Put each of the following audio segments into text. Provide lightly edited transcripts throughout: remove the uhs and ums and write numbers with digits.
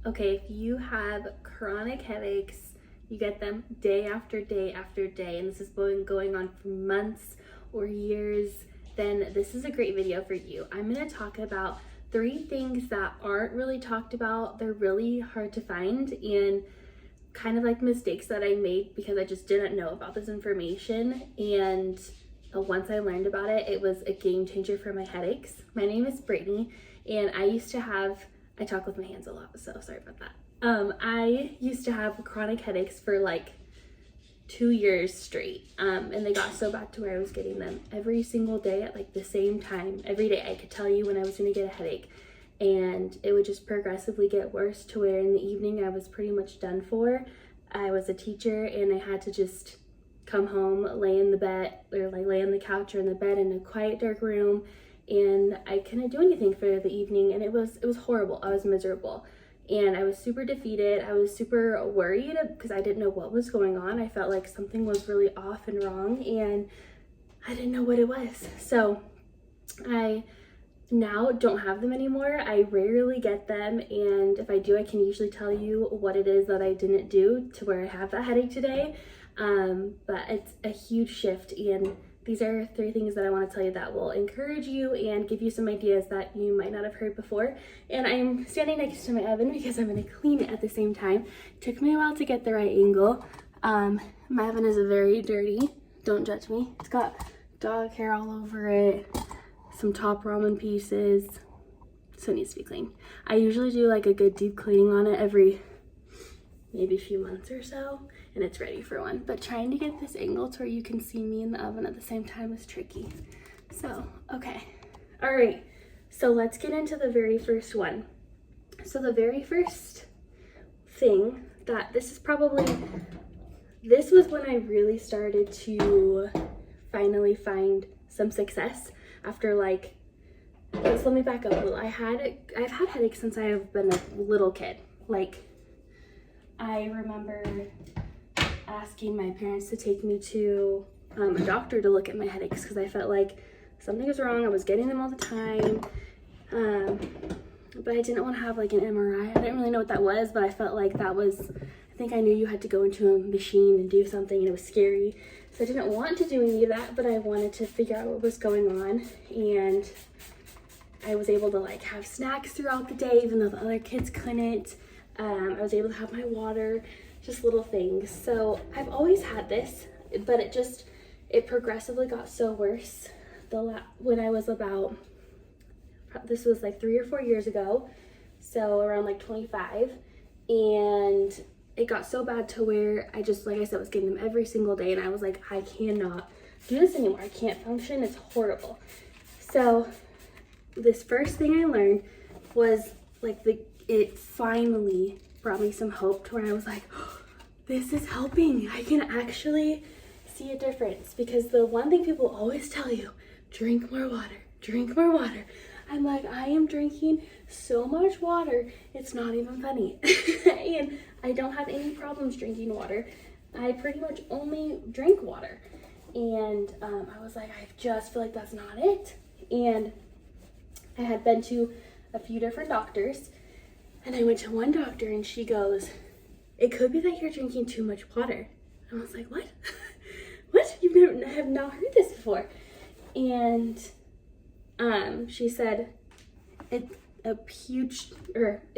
Okay, if you have chronic headaches, you get them day after day after day, and this has been going on for months or years, then this is a great video for you. I'm going to talk about 3 things that aren't really talked about. They're really hard to find and kind of like mistakes that I made because I just didn't know about this information. And once I learned about it, it was a game changer for my headaches. My name is Brittany, and I talk with my hands a lot, so sorry about that. I used to have chronic headaches for like 2 years straight, and they got so bad to where I was getting them every single day at like the same time. Every day I could tell you when I was going to get a headache, and it would just progressively get worse to where in the evening I was pretty much done for. I was a teacher, and I had to just come home, lay in the bed, or like lay on the couch or in the bed in a quiet, dark room, and I couldn't do anything for the evening, and it was horrible. I was miserable, and I was super defeated. I was super worried because I didn't know what was going on. I felt like something was really off and wrong, and I didn't know what it was. So I now don't have them anymore. I rarely get them, and if I do, I can usually tell you what it is that I didn't do to where I have that headache today. But it's a huge shift, and these are 3 things that I want to tell you that will encourage you and give you some ideas that you might not have heard before. And I'm standing next to my oven because I'm going to clean it at the same time. It took me a while to get the right angle. My oven is very dirty. Don't judge me. It's got dog hair all over it, some top ramen pieces, so it needs to be cleaned. I usually do like a good deep cleaning on it every maybe a few months or so, and it's ready for one. But trying to get this angle to where you can see me in the oven at the same time is tricky. So, okay. All right, so let's get into the very first one. So the very first thing this was when I really started to finally find some success after like, let me back up a little. I've had headaches since I've been a little kid. Like, I remember asking my parents to take me to a doctor to look at my headaches because I felt like something was wrong. I was getting them all the time, but I didn't want to have like an MRI. I didn't really know what that was, but I felt like I think I knew you had to go into a machine and do something, and it was scary. So I didn't want to do any of that, but I wanted to figure out what was going on, and I was able to like have snacks throughout the day, even though the other kids couldn't. I was able to have my water, just little things. So I've always had this, but it progressively got so worse. When I was this was like 3 or 4 years ago, so around like 25, and it got so bad to where I just, like I said, was getting them every single day, and I was like, I cannot do this anymore. I can't function. It's horrible. So this first thing I learned was like it finally brought me some hope to where I was like, oh, this is helping. I can actually see a difference, because the one thing people always tell you, drink more water, drink more water. I'm like, I am drinking so much water, it's not even funny. And I don't have any problems drinking water. I pretty much only drink water. And I was like, I just feel like that's not it. And I had been to a few different doctors, and I went to one doctor, and she goes, it could be that you're drinking too much water. And I was like, what? What? I have not heard this before. And she said, it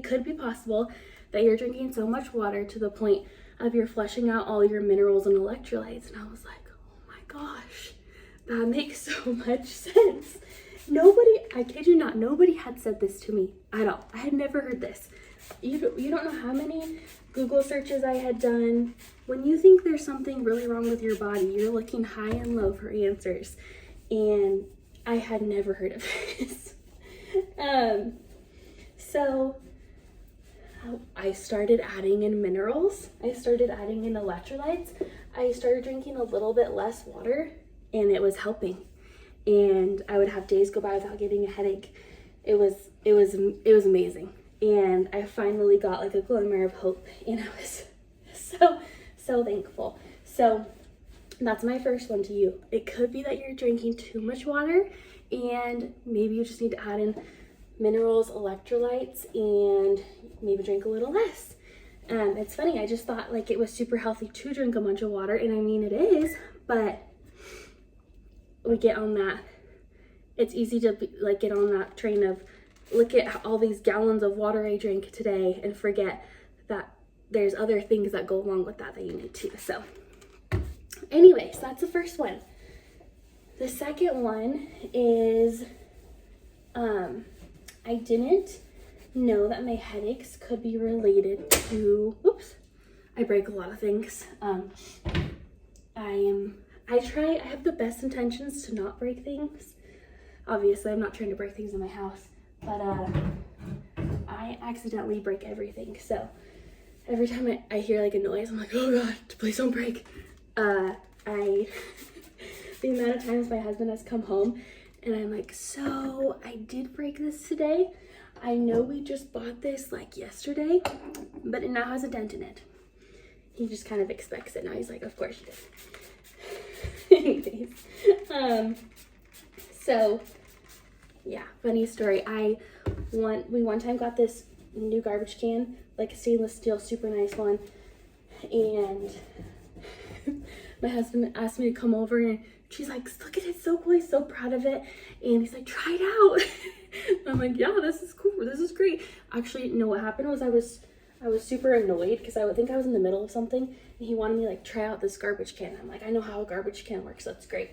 could be possible that you're drinking so much water to the point of you're flushing out all your minerals and electrolytes. And I was like, oh my gosh, that makes so much sense. I kid you not, nobody had said this to me at all. I had never heard this. You don't know how many Google searches I had done. When you think there's something really wrong with your body, you're looking high and low for answers. And I had never heard of this. So I started adding in minerals. I started adding in electrolytes. I started drinking a little bit less water, and it was helping. And I would have days go by without getting a headache. It was amazing. And I finally got like a glimmer of hope, and I was so thankful. So that's my first one to you. It could be that you're drinking too much water, and maybe you just need to add in minerals, electrolytes, and maybe drink a little less. It's funny, I just thought like it was super healthy to drink a bunch of water, and I mean it is, but we get on that, it's easy to like get on that train of look at all these gallons of water I drank today and forget that there's other things that go along with that you need too. So anyways, that's the first one. The second one is I didn't know that my headaches could be related to, whoops, I break a lot of things. I have the best intentions to not break things. Obviously, I'm not trying to break things in my house, but I accidentally break everything. So every time I hear like a noise, I'm like, oh God, please don't break. The amount of times my husband has come home and I'm like, so I did break this today. I know we just bought this like yesterday, but it now has a dent in it. He just kind of expects it now. He's like, of course you did. Anyways, so yeah, funny story. We one time got this new garbage can, like a stainless steel, super nice one, and my husband asked me to come over, and she's like, look at it, so cool, he's so proud of it, and he's like, try it out. I'm like, yeah, this is cool, this is great. Actually, no, what happened was I was super annoyed because I would think I was in the middle of something, and he wanted me to like try out this garbage can. I'm like, I know how a garbage can works, that's great.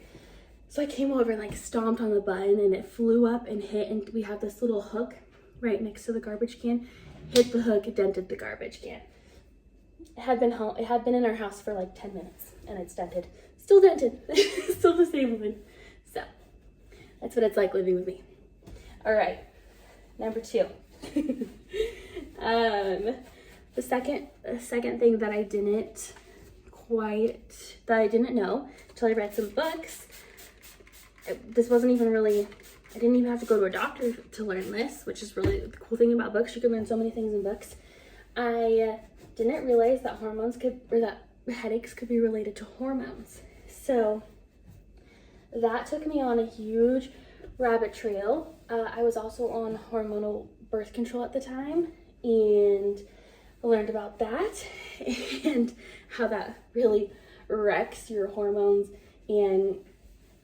So I came over and like stomped on the button, and it flew up and hit, and we have this little hook right next to the garbage can. Hit the hook, it dented the garbage can. It had been in our house for like 10 minutes, and it's dented. Still dented. Still the same one. So that's what it's like living with me. All right, number 2. The second thing that I didn't know until I read some books. This wasn't even really, I didn't even have to go to a doctor to learn this, which is really the cool thing about books. You can learn so many things in books. I didn't realize that headaches could be related to hormones. So that took me on a huge rabbit trail. I was also on hormonal birth control at the time, and I learned about that and how that really wrecks your hormones and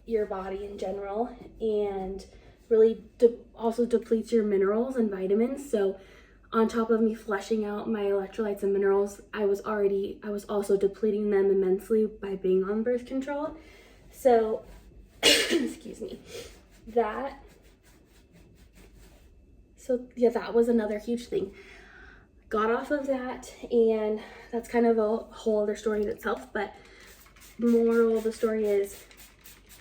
your body in general, and really also depletes your minerals and vitamins. So on top of me flushing out my electrolytes and minerals, I was also depleting them immensely by being on birth control. So excuse me, that was another huge thing. Got off of that, and that's kind of a whole other story in itself, but the moral of the story is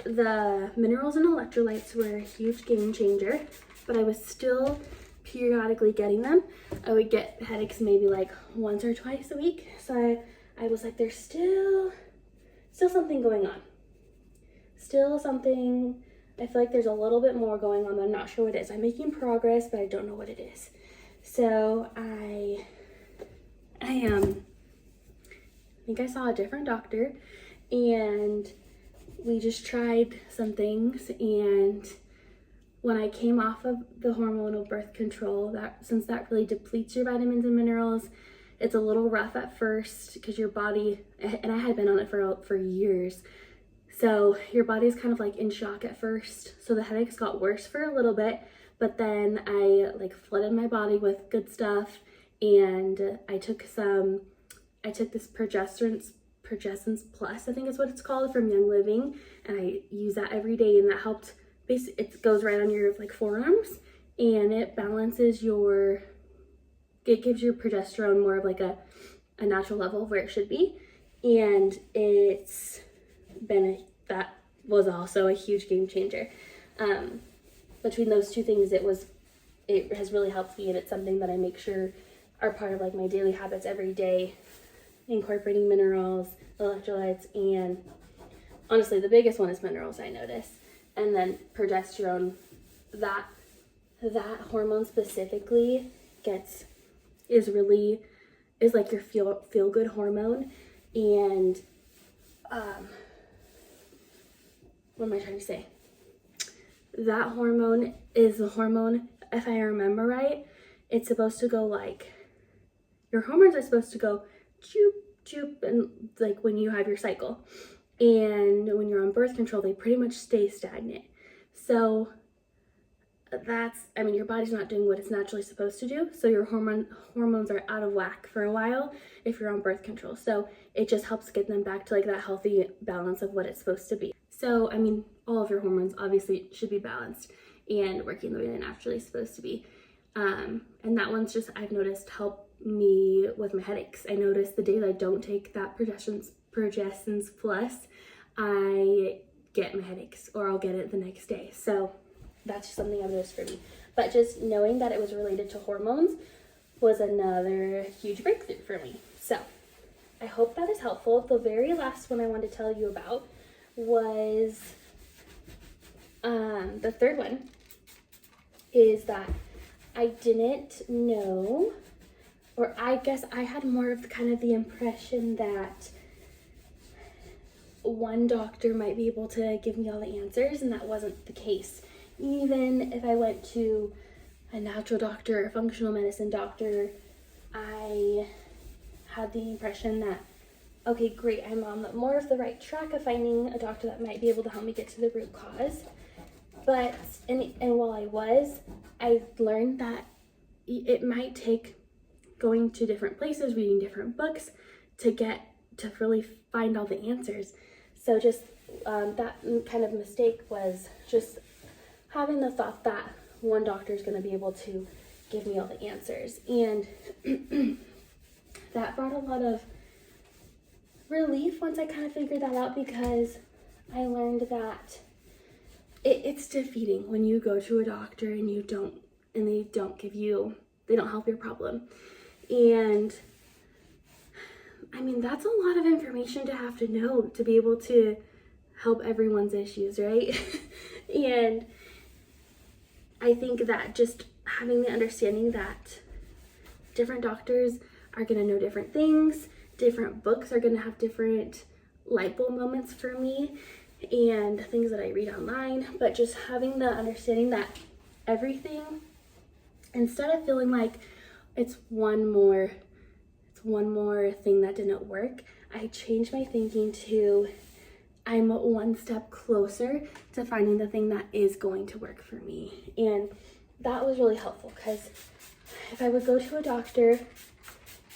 the minerals and electrolytes were a huge game changer, but I was still periodically getting them. I would get headaches maybe like once or twice a week. So I was like, there's still something going on. Still something, I feel like there's a little bit more going on, but I'm not sure what it is. I'm making progress, but I don't know what it is. So I think I saw a different doctor, and we just tried some things, and when I came off of the hormonal birth control, since that really depletes your vitamins and minerals, it's a little rough at first because your body, and I had been on it for years, so your body's kind of like in shock at first. So the headaches got worse for a little bit, but then I like flooded my body with good stuff, and I took this Progestins Plus, I think is what it's called, from Young Living, and I use that every day, and that helped. Basically, it goes right on your like forearms, and it balances it gives your progesterone more of like a natural level where it should be, and that was also a huge game changer. Between those two things, it has really helped me, and it's something that I make sure are part of like my daily habits every day, incorporating minerals, electrolytes, and honestly the biggest one is minerals, I notice. And then progesterone, that hormone specifically is like your feel good hormone. And what am I trying to say? That hormone is the hormone if I remember right, it's supposed to go like, your hormones are supposed to go choop, choop, and like when you have your cycle. And when you're on birth control, they pretty much stay stagnant. So your body's not doing what it's naturally supposed to do. So your hormones are out of whack for a while if you're on birth control. So it just helps get them back to like that healthy balance of what it's supposed to be. So, all of your hormones obviously should be balanced and working the way they're naturally supposed to be. And that one's just, I've noticed, help me with my headaches. I noticed the days I don't take that Progestins Plus, I get my headaches, or I'll get it the next day. So that's just something I've noticed for me. But just knowing that it was related to hormones was another huge breakthrough for me. So I hope that is helpful. The very last one I wanted to tell you about was the third one, is that I didn't know, or I guess I had more of the impression that one doctor might be able to give me all the answers, and that wasn't the case. Even if I went to a natural doctor or functional medicine doctor, I had the impression that, okay, great, I'm on more of the right track of finding a doctor that might be able to help me get to the root cause. But, and while I learned that it might take going to different places, reading different books to really find all the answers. So just that kind of mistake was just having the thought that one doctor is going to be able to give me all the answers. And that brought a lot of relief once I kind of figured that out, because I learned that it's defeating when you go to a doctor and they don't help your problem. And that's a lot of information to have to know to be able to help everyone's issues, right? And I think that just having the understanding that different doctors are going to know different things, different books are going to have different light bulb moments for me, and things that I read online, but just having the understanding that everything, instead of feeling like it's one more thing that didn't work, I changed my thinking to, I'm one step closer to finding the thing that is going to work for me. And that was really helpful, because if I would go to a doctor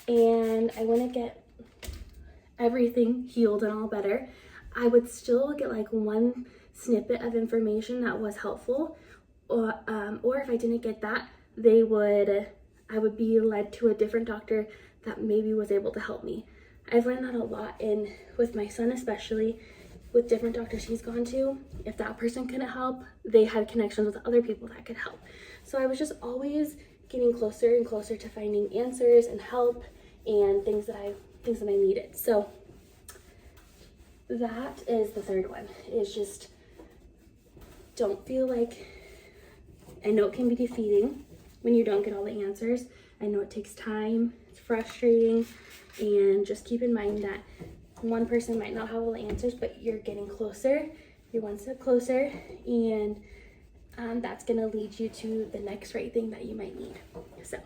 and I wouldn't get everything healed and all better, I would still get like one snippet of information that was helpful, or if I didn't get that, I would be led to a different doctor that maybe was able to help me. I've learned that a lot with my son, especially with different doctors he's gone to. If that person couldn't help, they had connections with other people that could help. So I was just always getting closer and closer to finding answers and help and things that I needed. So that is the third one, is just don't feel like, I know it can be defeating when you don't get all the answers. I know it takes time, it's frustrating, and just keep in mind that one person might not have all the answers, but you're getting closer, you're one step closer, and that's gonna lead you to the next right thing that you might need. So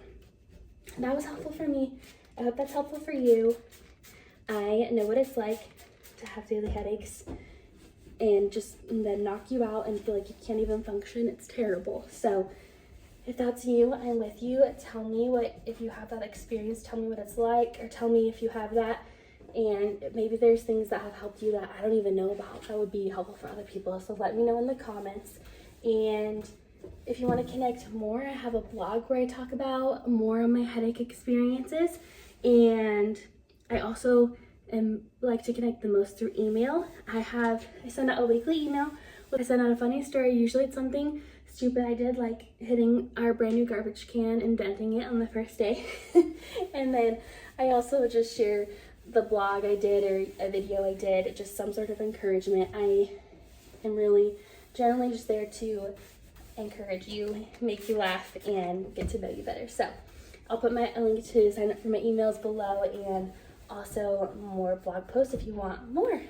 that was helpful for me. I hope that's helpful for you. I know what it's like to have daily headaches and then knock you out and feel like you can't even function. It's terrible. So if that's you, I'm with you. Tell me if you have that experience, tell me what it's like, or tell me if you have that, and maybe there's things that have helped you that I don't even know about that would be helpful for other people. So let me know in the comments. And if you want to connect more, I have a blog where I talk about more of my headache experiences, and I also like to connect the most through email. I send out a weekly email. I send out a funny story. Usually it's something stupid I did, like hitting our brand new garbage can and denting it on the first day. And then I also just share the blog I did or a video I did, just some sort of encouragement. I am really generally just there to encourage you, make you laugh, and get to know you better. So I'll put a link to sign up for my emails below, and also more blog posts if you want more.